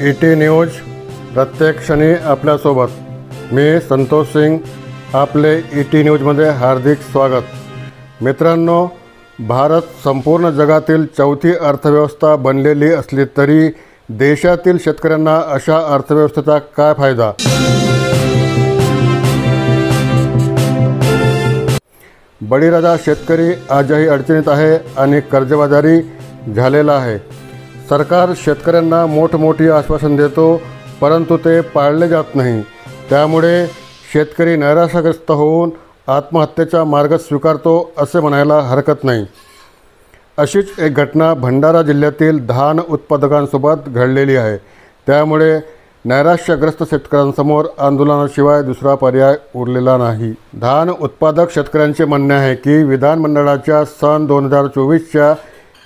ET news प्रत्येक क्षणी आपल्यासोबत। मी संतोष सिंग, आपले ET न्यूजमध्ये हार्दिक स्वागत। मित्रांनो, भारत संपूर्ण जगातील चौथी अर्थव्यवस्था बनलेली असली तरी देशातील शेतकऱ्यांना अशा अर्थव्यवस्थेचा काय फायदा? बळीराजा शेतकरी आजही अडचणीत आहे आणि कर्जबाजारी झालेला आहे। सरकार शेतकऱ्यांना मोठमोठी आश्वासन देतो, परंतु ते पाळले जात नाही। त्यामुळे शेतकरी नैराश्यग्रस्त होऊन आत्महत्येचा मार्ग स्वीकारतो असे म्हणायला हरकत नाही। अशीच एक घटना भंडारा जिल्ह्यातील धान उत्पादकांसोबत घडलेली आहे। त्यामुळे नैराश्यग्रस्त शेतकऱ्यांसमोर आंदोलनाशिवाय दुसरा पर्याय उरलेला नाही। धान उत्पादक शेतकऱ्यांचे म्हणणे आहे की विधानमंडळाच्या सन 2024च्या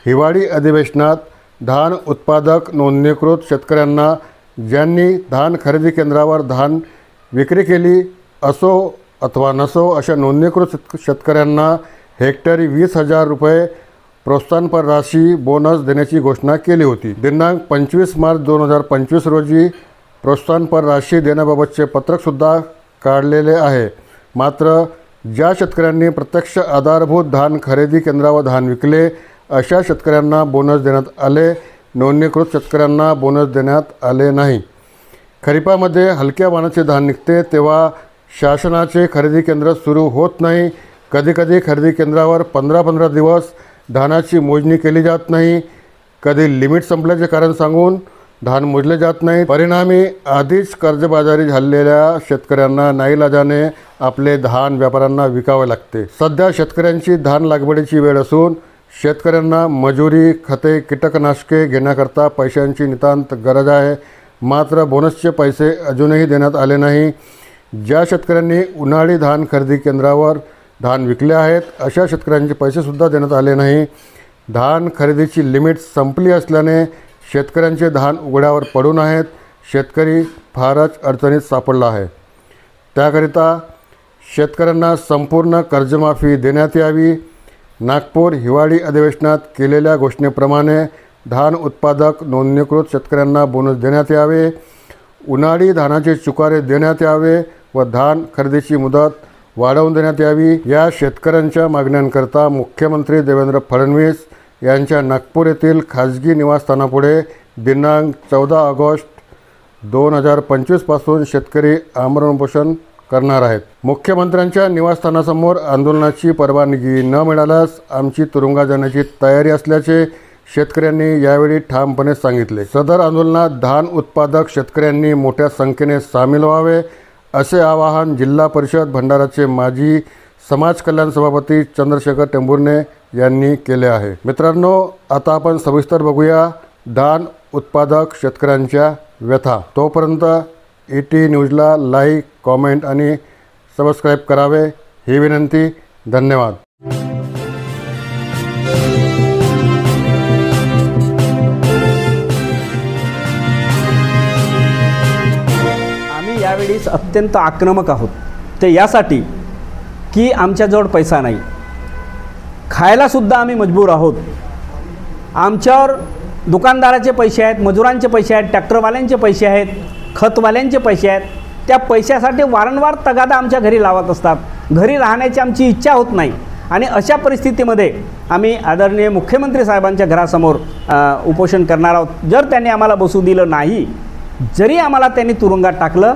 हिवाळी अधिवेशनात धान उत्पादक नोंदणीकृत शेतकऱ्यांना ज्यांनी धान खरेदी केंद्रावर धान विक्री केली असो अथवा नसो अशा नोंदणीकृत शेतकऱ्यांना हेक्टरी 20,000 रुपये प्रोत्साहनपर राशी बोनस देण्याची घोषणा केली होती। दिनांक 25 मार्च 2025 रोजी प्रोत्साहनपर राशी देण्याबाबतचे पत्रकसुद्धा काढलेले आहे। मात्र ज्या शेतकऱ्यांनी प्रत्यक्ष आधारभूत धान खरेदी केंद्रावर धान विकले अशा शेतकऱ्यांना बोनस देण्यात आले, नोंदणीकृत शेतकऱ्यांना बोनस देण्यात आले नाही। खरीपामध्ये हलक्या वाणाचे धान निघते तेव्हा शासनाचे खरेदी केंद्र सुरू होत नाही। कधीकधी खरेदी केंद्रावर 15-15 दिवस धानाची मोजणी केली जात नाही। कधी लिमिट संपल्याचे कारण सांगून धान मोजले जात नाही। परिणामी आधीच कर्जबाजारी झालेल्या शेतकऱ्यांना नाईलाजाने आपले धान व्यापाऱ्यांना विकावे लागते। सध्या शेतकऱ्यांची धान लागवडीची वेळ असून शेतकऱ्यांना मजुरी, खते, कीटकनाशके घेण्याकरता पैशांची नितांत गरज आहे। मात्र बोनसचे पैसे अजूनही देण्यात आले नाही। ज्या शेतकऱ्यांनी उन्हाळी धान खरेदी केंद्रावर धान विकले आहेत अशा शेतकऱ्यांचे पैसेसुद्धा देण्यात आले नाही। धान खरेदीची लिमिट संपली असल्याने शेतकऱ्यांचे धान उघड्यावर पडून आहेत। शेतकरी फारच अडचणीत सापडला आहे। त्याकरिता शेतकऱ्यांना संपूर्ण कर्जमाफी देण्यात यावी। नागपूर हिवाळी अधिवेशनात केलेल्या घोषणेप्रमाणे धान उत्पादक नोंदणीकृत शेतकऱ्यांना बोनस देण्यात यावे, उन्हाळी धानाचे चुकारे देण्यात यावे व धान खरेदीची मुदत वाढवून देण्यात यावी। या शेतकऱ्यांच्या मागण्यांकरता मुख्यमंत्री देवेंद्र फडणवीस यांच्या नागपूर येथील खाजगी निवासस्थानापुढे दिनांक 14 ऑगस्ट 2025 पासून शेतकरी आमरण उपोषण करणार आहेत। मुख्यमंत्र्यांच्या निवासस्थानासमोर आंदोलनाची परवानगी न मिळाल्यास आमची तुरुंगात जाण्याची तयारी असल्याचे शेतकऱ्यांनी यावेळी ठामपणे सांगितले। सदर आंदोलनात धान उत्पादक शेतकऱ्यांनी मोठ्या संख्येने सामील व्हावे असे आवाहन जिल्हा परिषद भंडाराचे माजी समाज कल्याण सभापती चंद्रशेखर टेंभुर्णे यांनी केले आहे। मित्रांनो, आता आपण सविस्तर बघूया धान उत्पादक शेतकऱ्यांच्या व्यथा। तोपर्यंत ET न्यूजला लाईक, कॉमेंट आणि सबस्क्राईब करावे ही विनंती। धन्यवाद। आम्ही यावेळी अत्यंत आक्रमक आहोत, ते यासाठी की आमच्याजवळ पैसा नाही, खायलासुद्धा आम्ही मजबूर आहोत। आमच्यावर दुकानदाराचे पैसे आहेत, मजुरांचे पैसे आहेत, ट्रॅक्टरवाल्यांचे पैसे आहेत, खतवाल्यांचे पैसे आहेत। त्या पैशासाठी वारंवार तगादा आमच्या घरी लावत असतात। घरी राहण्याची आमची इच्छा होत नाही आणि अशा परिस्थितीमध्ये आम्ही आदरणीय मुख्यमंत्री साहेबांच्या घरासमोर उपोषण करणार आहोत। जर त्यांनी आम्हाला बसू दिलं नाही, जरी आम्हाला त्यांनी तुरुंगात टाकलं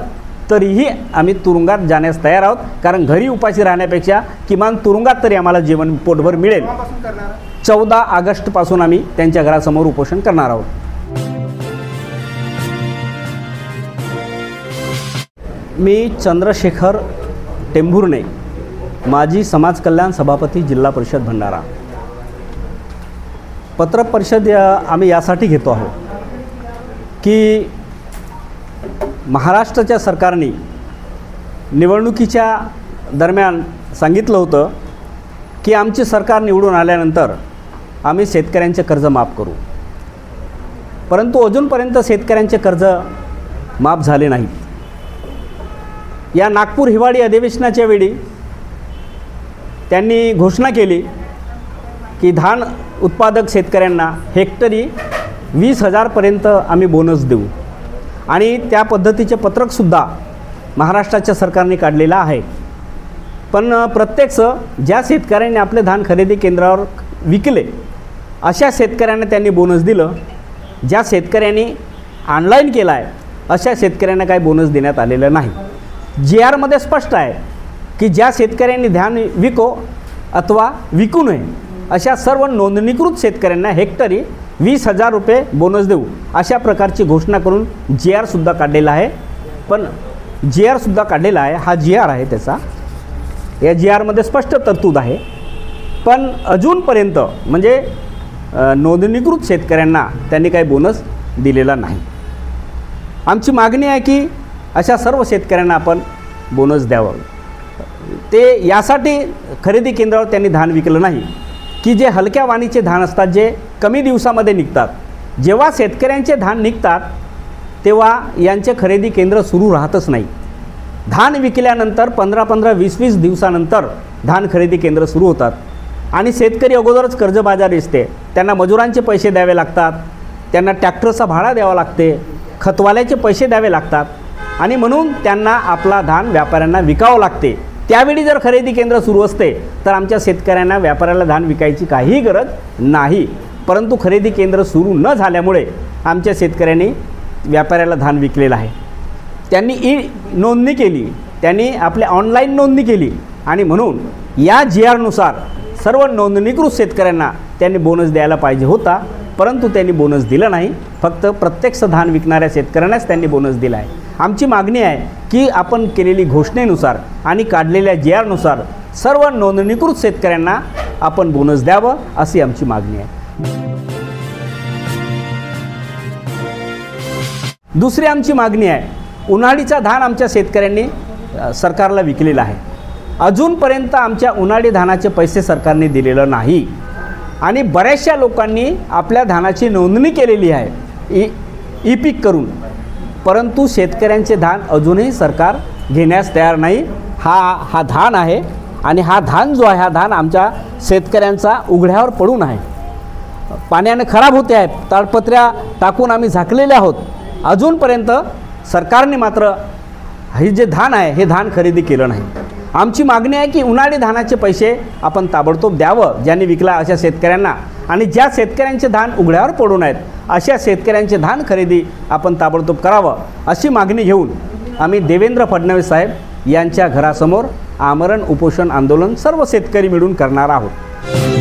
तरीही आम्ही तुरुंगात जाण्यास तयार आहोत, कारण घरी उपाशी राहण्यापेक्षा किमान तुरुंगात तरी आम्हाला जेवण पोटभर मिळेल। 14 ऑगस्टपासून आम्ही त्यांच्या घरासमोर उपोषण करणार आहोत। मी चंद्रशेखर टेंभुर्णे, माजी समाज कल्याण सभापती, जिल्हा परिषद भंडारा। पत्रपरिषद आम्ही यासाठी घेतो आहोत की महाराष्ट्राच्या सरकारने निवडणुकीच्या दरम्यान सांगितलं होतं की आमचे सरकार निवडून आल्यानंतर आम्ही शेतकऱ्यांचे कर्ज माफ करू, परंतु अजूनपर्यंत शेतकऱ्यांचे कर्ज माफ झाले नाहीत। या नागपूर हिवाळी अधिवेशनाच्या वेळी त्यांनी घोषणा केली की धान उत्पादक शेतकऱ्यांना हेक्टरी 20,000 पर्यंत आम्ही बोनस देऊ, आणि त्या पद्धतीचे पत्रकसुद्धा महाराष्ट्राच्या सरकारने काढलेलं आहे. पण प्रत्यक्ष ज्या शेतकऱ्यांनी आपले धान खरेदी केंद्रावर विकले अशा शेतकऱ्यांना त्यांनी बोनस दिलं. ज्या शेतकऱ्यांनी ऑनलाईन केला आहे अशा शेतकऱ्यांना काही बोनस देण्यात आलेलं नाही. GRमध्ये स्पष्ट आहे की ज्या शेतकऱ्यांनी धान विको अथवा विकू नये अशा सर्व नोंदणीकृत शेतकऱ्यांना हेक्टरी 20,000 रुपये बोनस देऊ अशा प्रकारची घोषणा करून GRसुद्धा काढलेला आहे. पण GRसुद्धा काढलेला आहे, हा GR आहे त्याचा. या GRमध्ये स्पष्ट तरतूद आहे. पण अजूनपर्यंत म्हणजे नोंदणीकृत शेतकऱ्यांना त्यांनी काही बोनस दिलेला नाही. आमची मागणी आहे की अशा सर्व शेतकऱ्यांना आपण बोनस द्यावं. ते यासाठी खरेदी केंद्रावर त्यांनी धान विकलं नाही की जे हलक्या वाणीचे धान असतात, जे कमी दिवसामध्ये निघतात. जेव्हा शेतकऱ्यांचे धान निघतात तेव्हा यांचे खरेदी केंद्र सुरू राहतच नाही. धान विकल्यानंतर 15-15, 20-20 दिवसानंतर धान खरेदी केंद्र सुरू होतात आणि शेतकरी अगोदरच कर्जबाजारी असते. त्यांना मजुरांचे पैसे द्यावे लागतात, त्यांना ट्रॅक्टरचा भाडा द्यावा लागते, खतवाल्याचे पैसे द्यावे लागतात आणि म्हणून त्यांना आपला धान व्यापाऱ्यांना विकावं लागते. त्यावेळी जर खरेदी केंद्र सुरू असते तर आमच्या शेतकऱ्यांना व्यापाऱ्याला धान विकायची काहीही गरज नाही. परंतु खरेदी केंद्र सुरू न झाल्यामुळे आमच्या शेतकऱ्यांनी व्यापाऱ्याला धान विकलेलं आहे. त्यांनी नोंदणी केली, त्यांनी आपल्या ऑनलाईन नोंदणी केली आणि म्हणून या GRनुसार सर्व नोंदणीकृत शेतकऱ्यांना त्यांनी बोनस द्यायला पाहिजे होता. परंतु त्यांनी बोनस दिला नाही. फक्त प्रत्यक्ष धान विकणाऱ्या शेतकऱ्यांनाच त्यांनी बोनस दिला आहे. आमची मागणी आहे की आपण केलेली घोषणेनुसार आणि काढलेल्या GRनुसार सर्व नोंदणीकृत शेतकऱ्यांना आपण बोनस द्यावं अशी आमची मागणी आहे. दुसरी आमची मागणी आहे, उन्हाळीचा धान आमच्या शेतकऱ्यांनी सरकारला विकलेला आहे. अजूनपर्यंत आमच्या उन्हाळी धानाचे पैसे सरकारने दिलेलं नाही आणि बऱ्याचशा लोकांनी आपल्या धानाची नोंदणी केलेली आहे ई-पीक करून. परंतु शेतकऱ्यांचे धान अजूनही सरकार घेण्यास तयार नाही. हा धान आहे आणि हा धान जो आहे हा धान आमच्या शेतकऱ्यांचा उघड्यावर पडून आहे. पाण्याने खराब होते आहे. ताडपत्र्या टाकून आम्ही झाकलेले आहोत. अजूनपर्यंत सरकारने मात्र हे जे धान आहे हे धान खरेदी केलं नाही. आमची मागणी आहे की उन्हाळी धानाचे पैसे आपण ताबडतोब द्यावं ज्यांनी विकला अशा शेतकऱ्यांना, आणि ज्या शेतकऱ्यांचे धान उघड्यावर पडून आहेत अशा शेतकऱ्यांचे धान खरेदी आपण ताबडतोब करावं अशी मागणी घेऊन आम्ही देवेंद्र फडणवीस साहेब यांच्या घरासमोर आमरण उपोषण आंदोलन सर्व शेतकरी मिळून करणार आहोत.